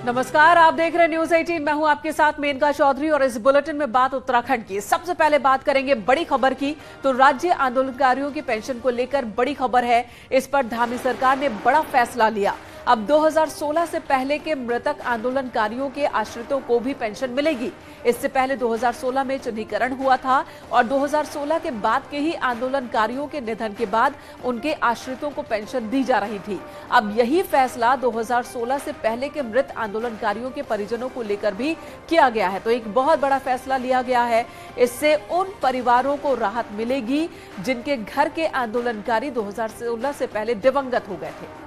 नमस्कार, आप देख रहे हैं न्यूज 18। मैं हूं आपके साथ मेनका चौधरी और इस बुलेटिन में बात उत्तराखंड की। सबसे पहले बात करेंगे बड़ी खबर की, तो राज्य आंदोलनकारियों की पेंशन को लेकर बड़ी खबर है। इस पर धामी सरकार ने बड़ा फैसला लिया। अब 2016 से पहले के मृतक आंदोलनकारियों के आश्रितों को भी पेंशन मिलेगी। इससे पहले 2016 में चिन्हीकरण हुआ था और 2016 के बाद के ही आंदोलनकारियों के निधन के बाद उनके आश्रितों को पेंशन दी जा रही थी। अब यही फैसला 2016 से पहले के मृत आंदोलनकारियों के परिजनों को लेकर भी किया गया है। तो एक बहुत बड़ा फैसला लिया गया है। इससे उन परिवारों को राहत मिलेगी जिनके घर के आंदोलनकारी 2016 से पहले दिवंगत हो गए थे।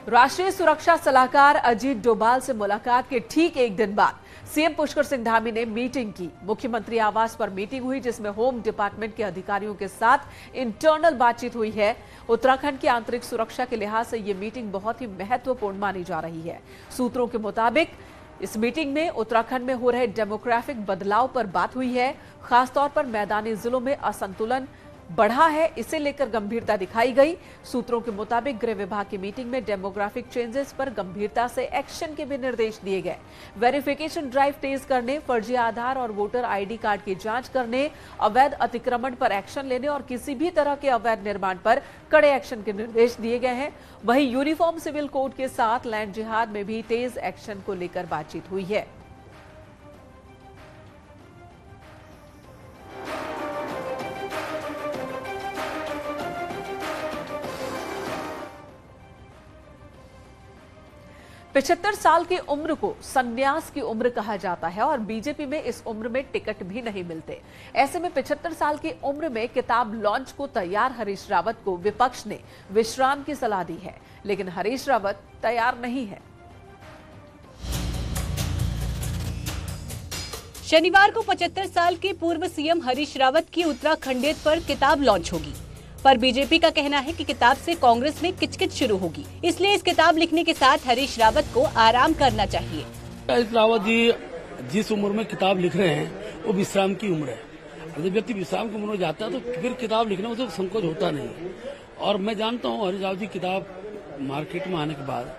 राष्ट्रीय सुरक्षा सलाहकार अजीत डोभाल से मुलाकात के ठीक एक दिन बाद सीएम पुष्कर सिंह धामी ने मीटिंग की। मुख्यमंत्री आवास पर मीटिंग हुई जिसमें होम डिपार्टमेंट के अधिकारियों के साथ इंटरनल बातचीत हुई है। उत्तराखंड की आंतरिक सुरक्षा के लिहाज से यह मीटिंग बहुत ही महत्वपूर्ण मानी जा रही है। सूत्रों के मुताबिक इस मीटिंग में उत्तराखंड में हो रहे डेमोग्राफिक बदलाव पर बात हुई है। खासतौर पर मैदानी जिलों में असंतुलन बढ़ा है, इसे लेकर गंभीरता दिखाई गई। सूत्रों के मुताबिक गृह विभाग की मीटिंग में डेमोग्राफिक चेंजेस पर गंभीरता से एक्शन के भी निर्देश दिए गए। वेरिफिकेशन ड्राइव तेज करने, फर्जी आधार और वोटर आईडी कार्ड की जांच करने, अवैध अतिक्रमण पर एक्शन लेने और किसी भी तरह के अवैध निर्माण पर कड़े एक्शन के निर्देश दिए गए हैं। वहीं यूनिफॉर्म सिविल कोड के साथ लैंड जिहाद में भी तेज एक्शन को लेकर बातचीत हुई है। पिछहत्तर साल की उम्र को संन्यास की उम्र कहा जाता है और बीजेपी में इस उम्र में टिकट भी नहीं मिलते। ऐसे में 75 साल की उम्र में किताब लॉन्च को तैयार हरीश रावत को विपक्ष ने विश्राम की सलाह दी है, लेकिन हरीश रावत तैयार नहीं है। शनिवार को 75 साल के पूर्व सीएम हरीश रावत की उत्तराखंडियत पर किताब लॉन्च होगी, पर बीजेपी का कहना है कि किताब से कांग्रेस में किचकिच शुरू होगी। इसलिए इस किताब लिखने के साथ हरीश रावत को आराम करना चाहिए। हरीश रावत जी जिस उम्र में किताब लिख रहे हैं वो विश्राम की उम्र है। जब व्यक्ति विश्राम की उम्र में जाता है तो फिर किताब लिखने में तो संकोच होता नहीं। और मैं जानता हूँ हरीश रावत जी किताब मार्केट में आने के बाद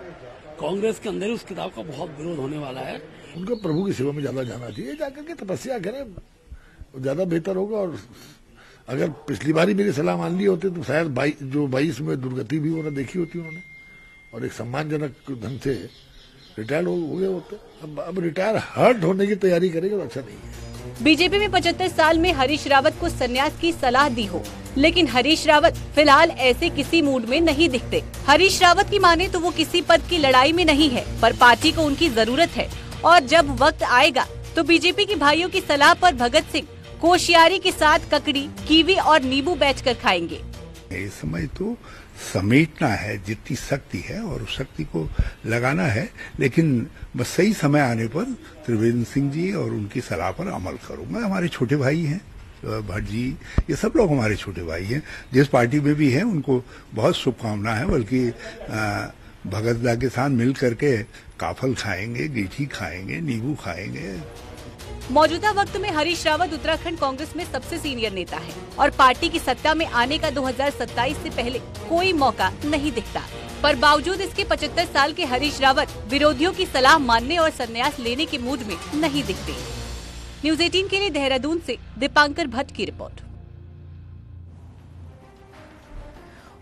कांग्रेस के अंदर ही उस किताब का बहुत विरोध होने वाला है। उनको प्रभु की सेवा में ज्यादा जाना चाहिए, जाकर के तपस्या करें, ज्यादा बेहतर होगा। और अगर पिछली बार ही मेरी सलाह मान ली होती तो शायद 22 में दुर्गति भी उन्होंने देखी होती उन्होंने, और एक सम्मानजनक ढंग से रिटायर हो गए होते। अब रिटायर हर्ट होने की तैयारी करेंगे तो अच्छा नहीं है। बीजेपी में 75 साल में हरीश रावत को संन्यास की सलाह दी हो, लेकिन हरीश रावत फिलहाल ऐसे किसी मूड में नहीं दिखते। हरीश रावत की माने तो वो किसी पद की लड़ाई में नहीं है, पर पार्टी को उनकी जरूरत है और जब वक्त आएगा तो बीजेपी के भाइयों की सलाह पर भगत सिंह कोशियारी के साथ ककड़ी, कीवी और नींबू बेचकर खाएंगे। इस समय तो समेटना है जितनी शक्ति है और उस शक्ति को लगाना है, लेकिन बस सही समय आने पर त्रिवेंद्र सिंह जी और उनकी सलाह पर अमल करूंगा। हमारे छोटे भाई हैं भट्ट जी, ये सब लोग हमारे छोटे भाई हैं। जिस पार्टी में भी हैं उनको बहुत शुभकामना है। बल्कि भगत दा के साथ मिल करके काफल खाएंगे, गिठी खाएंगे, नींबू खाएंगे। मौजूदा वक्त में हरीश रावत उत्तराखंड कांग्रेस में सबसे सीनियर नेता है और पार्टी की सत्ता में आने का 2027 से पहले कोई मौका नहीं दिखता। पर बावजूद इसके 75 साल के हरीश रावत विरोधियों की सलाह मानने और संन्यास लेने के मूड में नहीं दिखते। न्यूज 18 के लिए देहरादून से दीपांकर भट्ट की रिपोर्ट।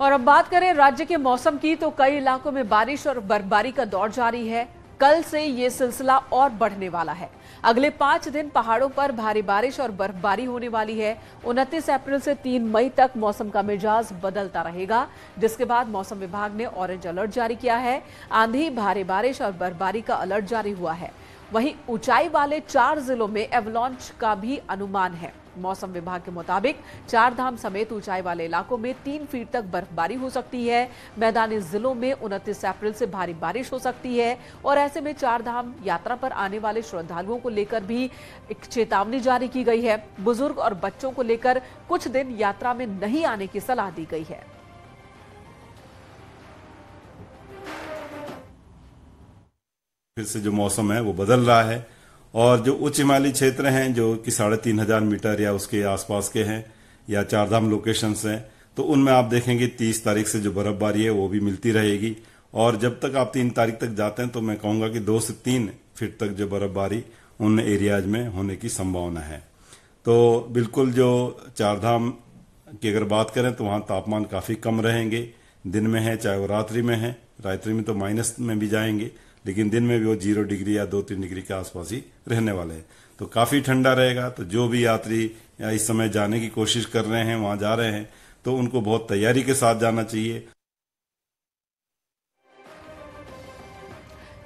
और अब बात करें राज्य के मौसम की, तो कई इलाकों में बारिश और बर्फबारी का दौर जारी है। कल से ये सिलसिला और बढ़ने वाला है। अगले 5 दिन पहाड़ों पर भारी बारिश और बर्फबारी होने वाली है। 29 अप्रैल से 3 मई तक मौसम का मिजाज बदलता रहेगा, जिसके बाद मौसम विभाग ने ऑरेंज अलर्ट जारी किया है। आंधी, भारी बारिश और बर्फबारी का अलर्ट जारी हुआ है। वहीं ऊंचाई वाले 4 जिलों में एवलांच का भी अनुमान है। मौसम विभाग के मुताबिक 4 धाम समेत ऊंचाई वाले इलाकों में 3 फीट तक बर्फबारी हो सकती है। मैदानी जिलों में 29 अप्रैल से भारी बारिश हो सकती है और ऐसे में 4 धाम यात्रा पर आने वाले श्रद्धालुओं को लेकर भी एक चेतावनी जारी की गई है। बुजुर्ग और बच्चों को लेकर कुछ दिन यात्रा में नहीं आने की सलाह दी गई है। फिर से जो मौसम है वो बदल रहा है और जो उच्च हिमालयी क्षेत्र हैं जो कि 3500 मीटर या उसके आसपास के हैं या 4 धाम लोकेशंस हैं, तो उनमें आप देखेंगे 30 तारीख से जो बर्फबारी है वो भी मिलती रहेगी। और जब तक आप 3 तारीख तक जाते हैं तो मैं कहूंगा कि 2 से 3 फीट तक जो बर्फबारी उन एरियाज में होने की संभावना है। तो बिल्कुल जो चारधाम की अगर बात करें तो वहां तापमान काफी कम रहेंगे, दिन में है चाहे वो रात्रि में है, रात्रि में तो माइनस में भी जाएंगे, लेकिन दिन में भी वो 0 डिग्री या 2-3 डिग्री के आसपास ही रहने वाले हैं। तो काफी ठंडा रहेगा। तो जो भी यात्री या इस समय जाने की कोशिश कर रहे हैं, वहां जा रहे हैं, तो उनको बहुत तैयारी के साथ जाना चाहिए।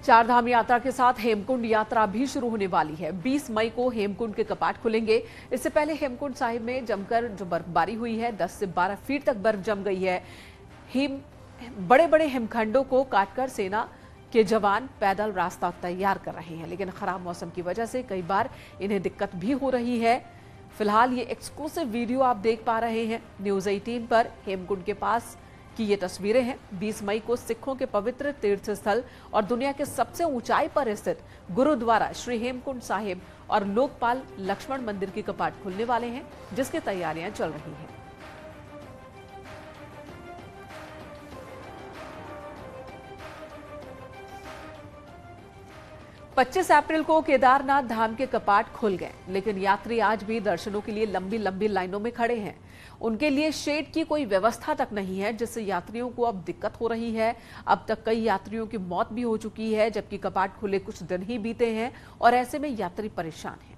चारधाम यात्रा के साथ हेमकुंड यात्रा भी शुरू होने वाली है। 20 मई को हेमकुंड के कपाट खुलेंगे। इससे पहले हेमकुंड साहिब में जमकर जो बर्फबारी हुई है, 10 से 12 फीट तक बर्फ जम गई है। बड़े बड़े हिमखंडों को काटकर सेना के जवान पैदल रास्ता तैयार कर रहे हैं, लेकिन खराब मौसम की वजह से कई बार इन्हें दिक्कत भी हो रही है। फिलहाल ये एक्सक्लूसिव वीडियो आप देख पा रहे हैं न्यूज़ 18 पर। हेमकुंड के पास की ये तस्वीरें हैं। 20 मई को सिखों के पवित्र तीर्थ स्थल और दुनिया के सबसे ऊंचाई पर स्थित गुरुद्वारा श्री हेमकुंड साहिब और लोकपाल लक्ष्मण मंदिर के कपाट खुलने वाले हैं, जिसकी तैयारियां चल रही हैं। पच्चीस अप्रैल को केदारनाथ धाम के कपाट खुल गए, लेकिन यात्री आज भी दर्शनों के लिए लंबी लंबी लाइनों में खड़े हैं। उनके लिए शेड की कोई व्यवस्था तक नहीं है, जिससे यात्रियों को अब दिक्कत हो रही है। अब तक कई यात्रियों की मौत भी हो चुकी है, जबकि कपाट खुले कुछ दिन ही बीते हैं और ऐसे में यात्री परेशान हैं।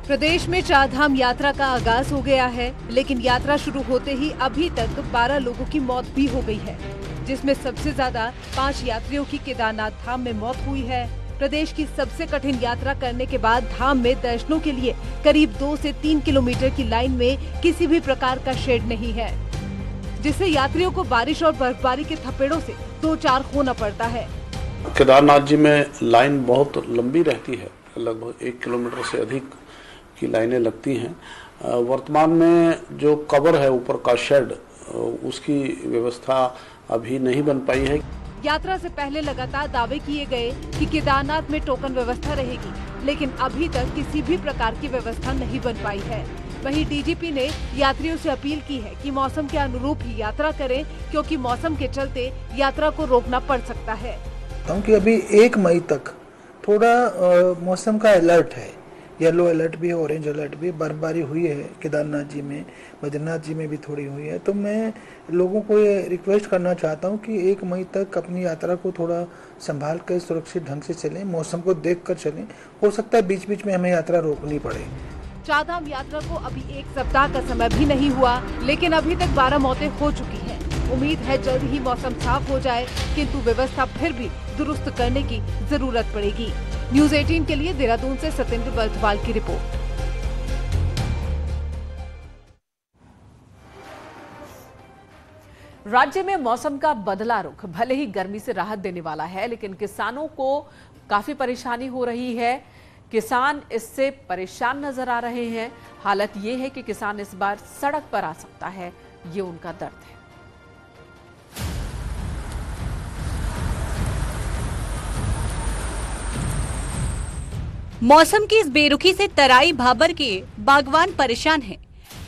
प्रदेश में चारधाम यात्रा का आगाज हो गया है, लेकिन यात्रा शुरू होते ही अभी तक 12 लोगों की मौत भी हो गई है, जिसमें सबसे ज्यादा 5 यात्रियों की केदारनाथ धाम में मौत हुई है। प्रदेश की सबसे कठिन यात्रा करने के बाद धाम में दर्शनों के लिए करीब 2 से 3 किलोमीटर की लाइन में किसी भी प्रकार का शेड नहीं है, जिससे यात्रियों को बारिश और बर्फबारी के थपेड़ों से 2-4 होना पड़ता है। केदारनाथ जी में लाइन बहुत लंबी रहती है, लगभग 1 किलोमीटर से अधिक की लाइनें लगती हैं। वर्तमान में जो कवर है ऊपर का शेड, उसकी व्यवस्था अभी नहीं बन पाई है। यात्रा से पहले लगातार दावे किए गए कि केदारनाथ में टोकन व्यवस्था रहेगी, लेकिन अभी तक किसी भी प्रकार की व्यवस्था नहीं बन पाई है। वहीं डीजीपी ने यात्रियों से अपील की है कि मौसम के अनुरूप ही यात्रा करें, क्योंकि मौसम के चलते यात्रा को रोकना पड़ सकता है। क्योंकि अभी 1 मई तक थोड़ा मौसम का अलर्ट है, येलो अलर्ट भी है, ऑरेंज अलर्ट भी। बर्फबारी हुई है केदारनाथ जी में, बद्रीनाथ जी में भी थोड़ी हुई है। तो मैं लोगों को ये रिक्वेस्ट करना चाहता हूँ कि 1 मई तक अपनी यात्रा को थोड़ा संभाल कर सुरक्षित ढंग से चलें, मौसम को देख कर चलें। हो सकता है बीच बीच में हमें यात्रा रोकनी पड़े। चारधाम यात्रा को अभी 1 सप्ताह का समय भी नहीं हुआ, लेकिन अभी तक 12 मौतें हो चुकी हैं। उम्मीद है जल्द ही मौसम साफ हो जाए, किंतु व्यवस्था फिर भी दुरुस्त करने की जरूरत पड़ेगी। न्यूज़ 18 के लिए देहरादून से सत्येंद्र बर्तवाल की रिपोर्ट। राज्य में मौसम का बदला रुख भले ही गर्मी से राहत देने वाला है, लेकिन किसानों को काफी परेशानी हो रही है। किसान इससे परेशान नजर आ रहे हैं। हालत ये है कि किसान इस बार सड़क पर आ सकता है, ये उनका दर्द है। मौसम की इस बेरुखी से तराई भाबर के बागवान परेशान हैं।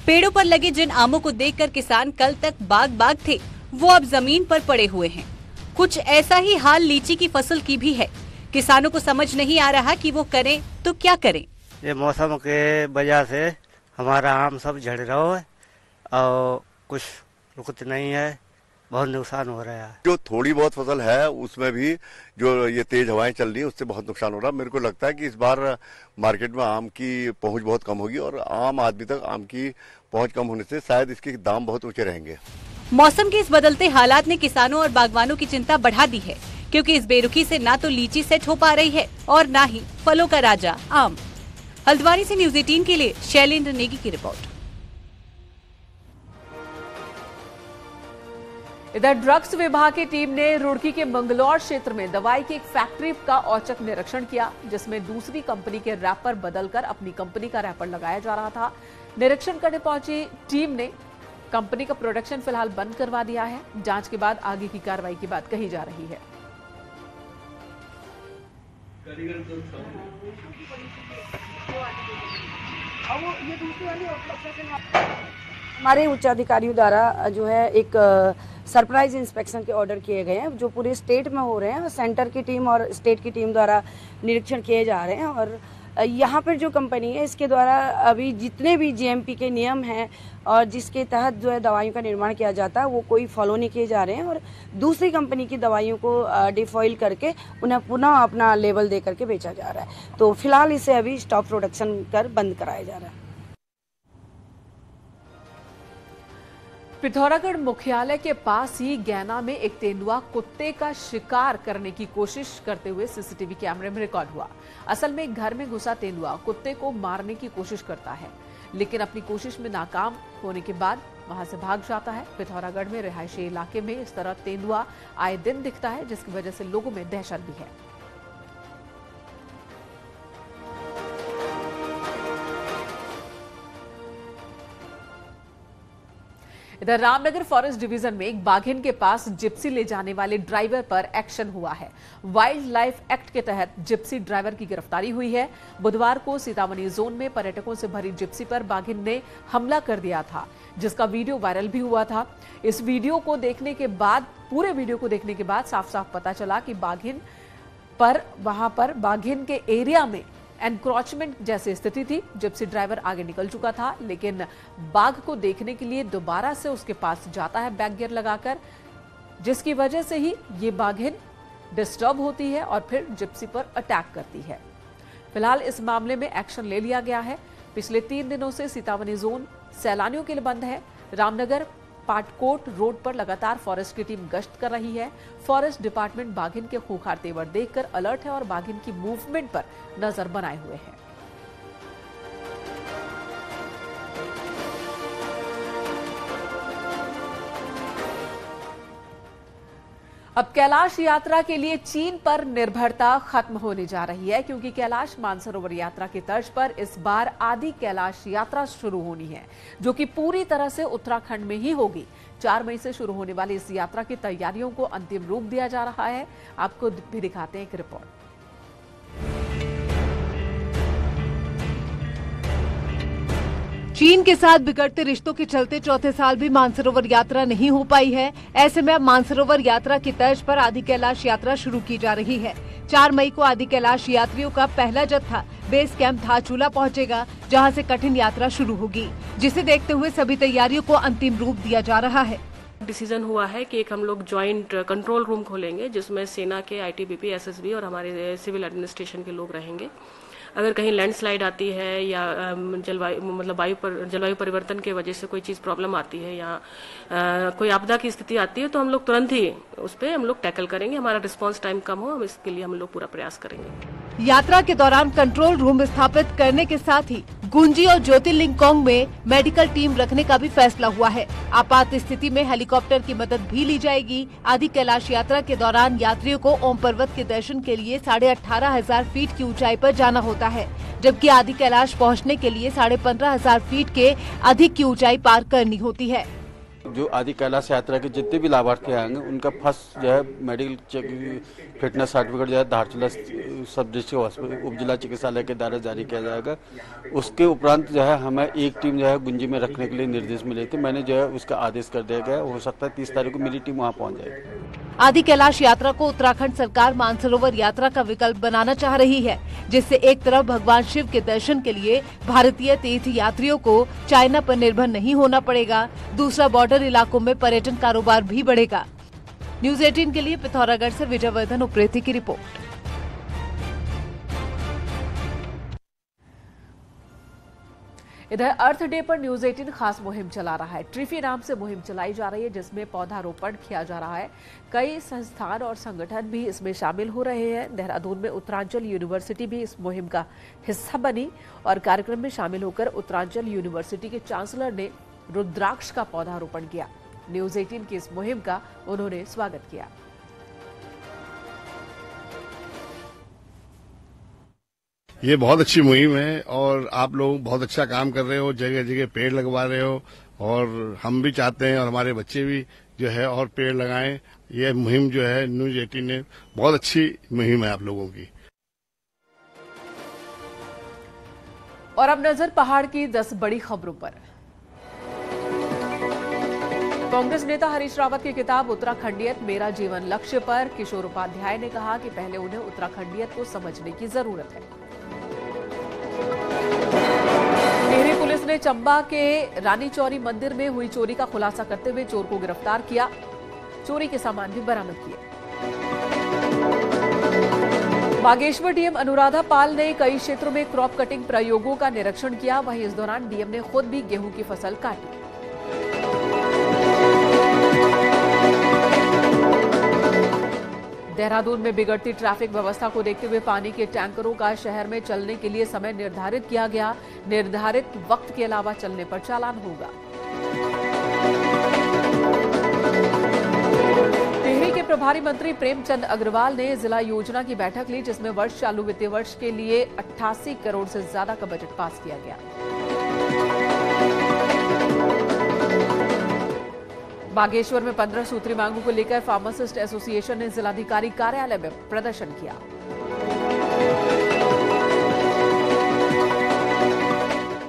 पेड़ों पर लगे जिन आमों को देखकर किसान कल तक बाग थे, वो अब जमीन पर पड़े हुए हैं। कुछ ऐसा ही हाल लीची की फसल की भी है। किसानों को समझ नहीं आ रहा कि वो करें तो क्या करें। ये मौसम के वजह से हमारा आम सब झड़ रहा है और कुछ रुकत नहीं है, बहुत नुकसान हो रहा है। जो थोड़ी बहुत फसल है उसमें भी जो ये तेज हवाएं चल रही है उससे बहुत नुकसान हो रहा है। मेरे को लगता है कि इस बार मार्केट में आम की पहुंच बहुत कम होगी और आम आदमी तक आम की पहुंच कम होने से शायद इसके दाम बहुत ऊंचे रहेंगे। मौसम के इस बदलते हालात ने किसानों और बागवानों की चिंता बढ़ा दी है, क्योंकि इस बेरुखी से ना तो लीची सेट हो पा रही है और ना ही फलों का राजा आम। हल्द्वानी से न्यूज़ 18 के लिए शैलेंद्र नेगी की रिपोर्ट। इधर ड्रग्स विभाग की टीम ने रुड़की के मंगलौर क्षेत्र में दवाई की एक फैक्ट्री का औचक निरीक्षण किया, जिसमें दूसरी कंपनी के रैपर बदलकर अपनी कंपनी का रैपर लगाया जा रहा था। निरीक्षण करने पहुंची टीम ने कंपनी का प्रोडक्शन फिलहाल बंद करवा दिया है। जांच के बाद आगे की कार्रवाई की बात कही जा रही है। और वो ये दूसरी वाली हमारे उच्च अधिकारियों द्वारा जो है एक सरप्राइज इंस्पेक्शन के ऑर्डर किए गए हैं जो पूरे स्टेट में हो रहे हैं। सेंटर की टीम और स्टेट की टीम द्वारा निरीक्षण किए जा रहे हैं और यहाँ पर जो कंपनी है इसके द्वारा अभी जितने भी जीएमपी के नियम हैं और जिसके तहत जो है दवाइयों का निर्माण किया जाता है वो कोई फॉलो नहीं किए जा रहे हैं और दूसरी कंपनी की दवाइयों को डिफॉइल करके उन्हें पुनः अपना लेबल दे करके बेचा जा रहा है। तो फिलहाल इसे अभी स्टॉप प्रोडक्शन कर बंद कराया जा रहा है। पिथौरागढ़ मुख्यालय के पास ही गैना में एक तेंदुआ कुत्ते का शिकार करने की कोशिश करते हुए सीसीटीवी कैमरे में रिकॉर्ड हुआ। असल में एक घर में घुसा तेंदुआ कुत्ते को मारने की कोशिश करता है, लेकिन अपनी कोशिश में नाकाम होने के बाद वहां से भाग जाता है। पिथौरागढ़ में रिहायशी इलाके में इस तरह तेंदुआ आए दिन दिखता है, जिसकी वजह से लोगों में दहशत भी है। इधर रामनगर फॉरेस्ट डिवीजन में एक बाघिन के पास जिप्सी ले जाने वाले ड्राइवर पर एक्शन हुआ है। वाइल्ड लाइफ एक्ट के तहत जिप्सी ड्राइवर की गिरफ्तारी हुई है। बुधवार को सीतामढ़ी जोन में पर्यटकों से भरी जिप्सी पर बाघिन ने हमला कर दिया था, जिसका वीडियो वायरल भी हुआ था। इस वीडियो को देखने के बाद पूरे वीडियो को देखने के बाद साफ साफ पता चला कि वहां पर बाघिन के एरिया में एनक्रोचमेंट जैसी स्थिति थी। जिप्सी ड्राइवर आगे निकल चुका था, लेकिन बाघ को देखने के लिए दोबारा से उसके पास जाता है बैक गियर लगाकर, जिसकी वजह से ही ये बाघिन डिस्टर्ब होती है और फिर जिप्सी पर अटैक करती है। फिलहाल इस मामले में एक्शन ले लिया गया है। पिछले 3 दिनों से सीतामढ़ी जोन सैलानियों के लिए बंद है। रामनगर पाटकोट रोड पर लगातार फॉरेस्ट की टीम गश्त कर रही है। फॉरेस्ट डिपार्टमेंट बाघिन के खूंखार तेवर देखकर अलर्ट है और बाघिन की मूवमेंट पर नजर बनाए हुए है। अब कैलाश यात्रा के लिए चीन पर निर्भरता खत्म होने जा रही है, क्योंकि कैलाश मानसरोवर यात्रा की तर्ज पर इस बार आदि कैलाश यात्रा शुरू होनी है, जो कि पूरी तरह से उत्तराखंड में ही होगी। 4 मई से शुरू होने वाली इस यात्रा की तैयारियों को अंतिम रूप दिया जा रहा है। आपको भी दिखाते हैं एक रिपोर्ट। चीन के साथ बिगड़ते रिश्तों के चलते चौथे साल भी मानसरोवर यात्रा नहीं हो पाई है। ऐसे में अब मानसरोवर यात्रा की तर्ज पर आदि कैलाश यात्रा शुरू की जा रही है। 4 मई को आदि कैलाश यात्रियों का पहला जत्था बेस कैंप धाचूला पहुंचेगा, जहां से कठिन यात्रा शुरू होगी, जिसे देखते हुए सभी तैयारियों को अंतिम रूप दिया जा रहा है। डिसीजन हुआ है कि एक हम लोग ज्वाइंट कंट्रोल रूम खोलेंगे, जिसमें सेना के आईटीबीपी, एसएसबी और हमारे सिविल एडमिनिस्ट्रेशन के लोग रहेंगे। अगर कहीं लैंडस्लाइड आती है या जलवायु परिवर्तन की वजह से कोई चीज़ प्रॉब्लम आती है या कोई आपदा की स्थिति आती है, तो हम लोग तुरंत ही उस पर हम लोग टैकल करेंगे। हमारा रिस्पांस टाइम कम हो, हम इसके लिए हम लोग पूरा प्रयास करेंगे। यात्रा के दौरान कंट्रोल रूम स्थापित करने के साथ ही गुंजी और ज्योतिर्लिंगकोंग में मेडिकल टीम रखने का भी फैसला हुआ है। आपात स्थिति में हेलीकॉप्टर की मदद भी ली जाएगी। आदि कैलाश यात्रा के दौरान यात्रियों को ओम पर्वत के दर्शन के लिए 18,500 फीट की ऊंचाई पर जाना होता है, जबकि आदि कैलाश पहुंचने के लिए 15,500 फीट के अधिक की ऊंचाई पार करनी होती है। जो आदि कैलाश यात्रा के जितने भी लाभार्थी आएंगे उनका फर्स्ट जो है मेडिकल चेक फिटनेस सर्टिफिकेट जो है धारचूला सब डिस्ट्रिक्ट हॉस्पिटल उप जिला चिकित्सालय के द्वारा जारी किया जाएगा। उसके उपरांत जो है हमें एक टीम जो है गुंजी में रखने के लिए निर्देश मिले थे, मैंने जो है उसका आदेश कर दिया गया। हो सकता है 30 तारीख को मेरी टीम वहाँ पहुँच जाएगी। आदि कैलाश यात्रा को उत्तराखंड सरकार मानसरोवर यात्रा का विकल्प बनाना चाह रही है, जिससे एक तरफ भगवान शिव के दर्शन के लिए भारतीय तीर्थ यात्रियों को चाइना पर निर्भर नहीं होना पड़ेगा, दूसरा बॉर्डर इलाकों में पर्यटन कारोबार भी बढ़ेगा। न्यूज 18 के लिए पिथौरागढ़ से विजयवर्धन उप्रेती की रिपोर्ट। इधर अर्थ डे पर न्यूज 18 खास मुहिम चला रहा है। ट्रीफी नाम से मुहिम चलाई जा रही है, जिसमें पौधारोपण किया जा रहा है। कई संस्थान और संगठन भी इसमें शामिल हो रहे हैं। देहरादून में उत्तरांचल यूनिवर्सिटी भी इस मुहिम का हिस्सा बनी और कार्यक्रम में शामिल होकर उत्तरांचल यूनिवर्सिटी के चांसलर ने रुद्राक्ष का पौधारोपण किया। न्यूज 18 की इस मुहिम का उन्होंने स्वागत किया। ये बहुत अच्छी मुहिम है और आप लोग बहुत अच्छा काम कर रहे हो, जगह जगह पेड़ लगवा रहे हो और हम भी चाहते हैं और हमारे बच्चे भी जो है और पेड़ लगाएं। ये मुहिम जो है न्यूज 18 ने बहुत अच्छी मुहिम है आप लोगों की। और अब नजर पहाड़ की 10 बड़ी खबरों पर। कांग्रेस नेता हरीश रावत की किताब उत्तराखंडियत मेरा जीवन लक्ष्य पर किशोर उपाध्याय ने कहा कि पहले उन्हें उत्तराखंडियत को समझने की जरूरत है। टिहरी पुलिस ने चंबा के रानी चौरी मंदिर में हुई चोरी का खुलासा करते हुए चोर को गिरफ्तार किया। चोरी के सामान भी बरामद किए। बागेश्वर डीएम अनुराधा पाल ने कई क्षेत्रों में क्रॉप कटिंग प्रयोगों का निरीक्षण किया। वहीं इस दौरान डीएम ने खुद भी गेहूं की फसल काटी। देहरादून में बिगड़ती ट्रैफिक व्यवस्था को देखते हुए पानी के टैंकरों का शहर में चलने के लिए समय निर्धारित किया गया। निर्धारित वक्त के अलावा चलने पर चालान होगा। टिहरी के प्रभारी मंत्री प्रेमचंद अग्रवाल ने जिला योजना की बैठक ली, जिसमें वर्ष चालू वित्तीय वर्ष के लिए 88 करोड़ से ज्यादा का बजट पास किया गया। बागेश्वर में 15 सूत्री मांगों को लेकर फार्मासिस्ट एसोसिएशन ने जिलाधिकारी कार्यालय में प्रदर्शन किया।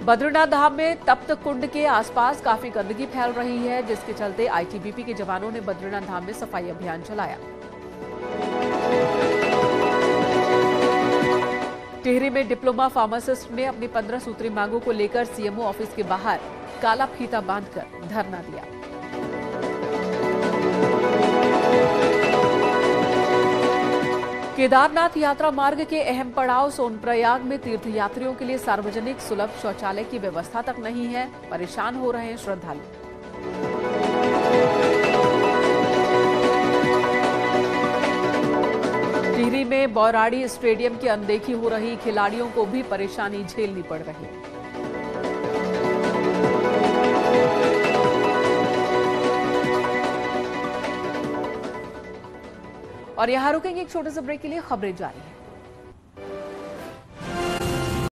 बद्रीनाथ धाम में तप्त कुंड के आसपास काफी गंदगी फैल रही है, जिसके चलते आईटीबीपी के जवानों ने बद्रीनाथ धाम में सफाई अभियान चलाया। टिहरी में डिप्लोमा फार्मासिस्ट ने अपनी 15 सूत्री मांगों को लेकर सीएमओ ऑफिस के बाहर काला फीता बांधकर धरना दिया। केदारनाथ यात्रा मार्ग के अहम पड़ाव सोनप्रयाग में तीर्थयात्रियों के लिए सार्वजनिक सुलभ शौचालय की व्यवस्था तक नहीं है। परेशान हो रहे हैं श्रद्धालु। टिहरी में बौराड़ी स्टेडियम की अनदेखी हो रही, खिलाड़ियों को भी परेशानी झेलनी पड़ रही है। और यहां रुकेंगे एक छोटे से ब्रेक के लिए। खबरें जारी हैं।